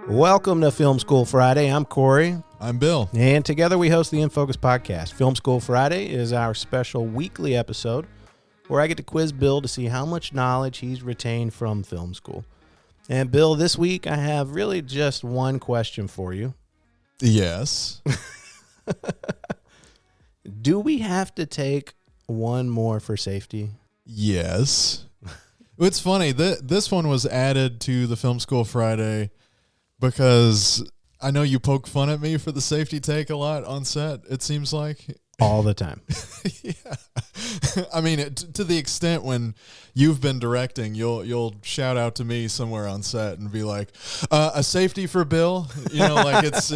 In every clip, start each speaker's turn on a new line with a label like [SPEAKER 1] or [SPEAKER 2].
[SPEAKER 1] Welcome to Film School Friday. I'm Corey.
[SPEAKER 2] I'm Bill.
[SPEAKER 1] And together we host the In Focus podcast. Film School Friday is our special weekly episode where I get to quiz Bill to see how much knowledge he's retained from film school. And Bill, this week I have really just one question for you.
[SPEAKER 2] Yes.
[SPEAKER 1] Do we have to take one more for safety?
[SPEAKER 2] Yes. It's funny. This one was added to the Film School Friday because I know you poke fun at me for the safety take a lot on set, it seems like.
[SPEAKER 1] All the time.
[SPEAKER 2] Yeah. I mean, to the extent when you've been directing, you'll shout out to me somewhere on set and be like, a safety for Bill, like it's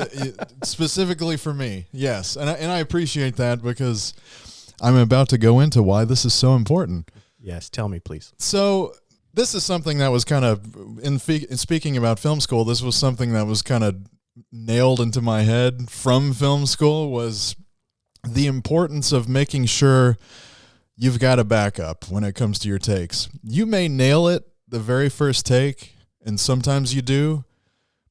[SPEAKER 2] specifically for me. Yes. And I appreciate that because I'm about to go into why this is so important.
[SPEAKER 1] Yes. Tell me, please.
[SPEAKER 2] So this is something that was kind of, in speaking about film school, this was something that was kind of nailed into my head from film school, was the importance of making sure you've got a backup when it comes to your takes. You may nail it the very first take, and sometimes you do,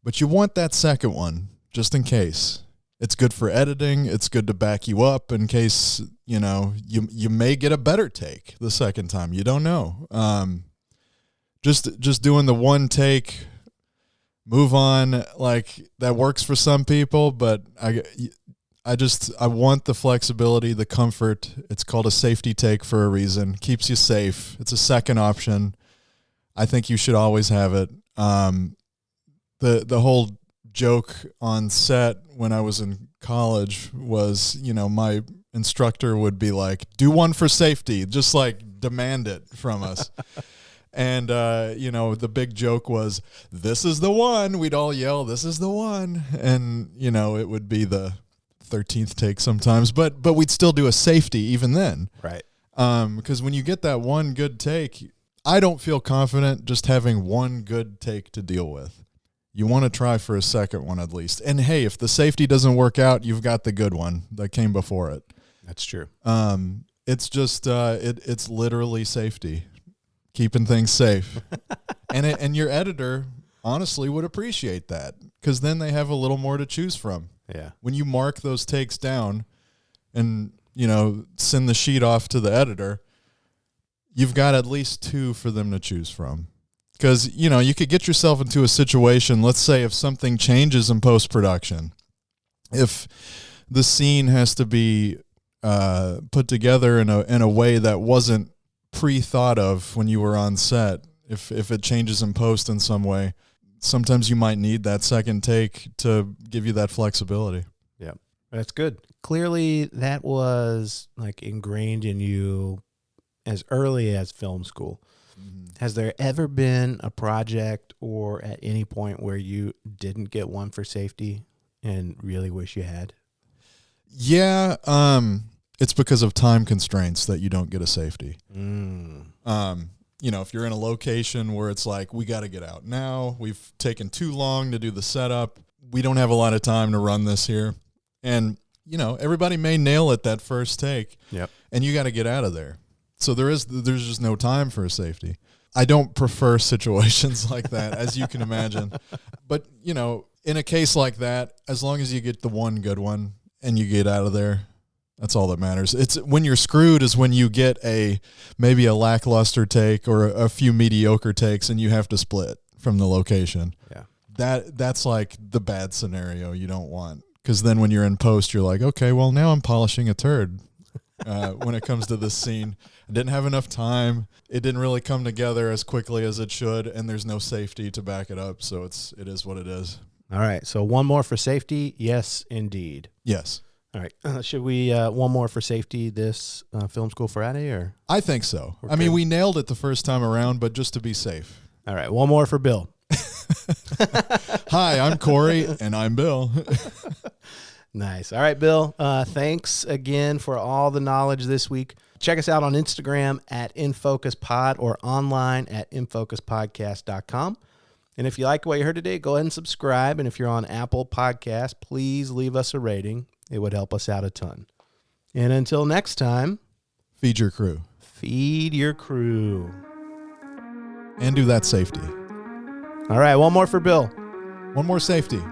[SPEAKER 2] but you want that second one just in case. It's good for editing. It's good to back you up in case, you may get a better take the second time. You don't know. Just doing the one take, move on, like that works for some people, but I want the flexibility, the comfort. It's called a safety take for a reason. Keeps you safe. It's a second option. I think you should always have it. The whole joke on set when I was in college was, my instructor would be like, do one for safety, just like demand it from us. And, the big joke was, this is the one. We'd all yell, this is the one. And, it would be the 13th take sometimes, but we'd still do a safety even then.
[SPEAKER 1] Right.
[SPEAKER 2] Because when you get that one good take, I don't feel confident just having one good take to deal with. You want to try for a second one at least. And hey, if the safety doesn't work out, you've got the good one that came before it.
[SPEAKER 1] That's true.
[SPEAKER 2] It's just, it's literally safety, keeping things safe. and your editor honestly would appreciate that because then they have a little more to choose from.
[SPEAKER 1] Yeah. When
[SPEAKER 2] you mark those takes down and, send the sheet off to the editor, you've got at least two for them to choose from. Because, you could get yourself into a situation, let's say if something changes in post-production, if the scene has to be put together in a way that wasn't pre-thought of when you were on set, if it changes in post in some way, sometimes you might need that second take to give you that flexibility.
[SPEAKER 1] Yeah, that's good. Clearly, that was like ingrained in you as early as film school. Mm-hmm. Has there ever been a project or at any point where you didn't get one for safety and really wish you had?
[SPEAKER 2] Yeah, it's because of time constraints that you don't get a safety. If you're in a location where it's like, we got to get out now, we've taken too long to do the setup, we don't have a lot of time to run this here. And, everybody may nail it that first take. Yep. And you got to get out of there. So there's just no time for a safety. I don't prefer situations like that, as you can imagine. But, in a case like that, as long as you get the one good one and you get out of there, that's all that matters. It's when you're screwed is when you get maybe a lackluster take or a few mediocre takes and you have to split from the location. Yeah. That's like the bad scenario you don't want. Because then when you're in post, you're like, okay, well, now I'm polishing a turd when it comes to this scene. I didn't have enough time. It didn't really come together as quickly as it should, and there's no safety to back it up. So it is what it is.
[SPEAKER 1] All right. So one more for safety. Yes, indeed.
[SPEAKER 2] Yes.
[SPEAKER 1] All right. Should we one more for safety this Film School Friday? Or
[SPEAKER 2] I think so. I mean, we nailed it the first time around, but just to be safe.
[SPEAKER 1] All right. One more for Bill.
[SPEAKER 2] Hi, I'm Corey, and I'm Bill.
[SPEAKER 1] Nice. All right, Bill. Thanks again for all the knowledge this week. Check us out on Instagram at InFocusPod or online at InFocusPodcast.com. And if you like what you heard today, go ahead and subscribe. And if you're on Apple Podcasts, please leave us a rating. It would help us out a ton. And until next time,
[SPEAKER 2] feed your crew.
[SPEAKER 1] Feed your crew.
[SPEAKER 2] And do that safety.
[SPEAKER 1] All right, one more for Bill.
[SPEAKER 2] One more safety.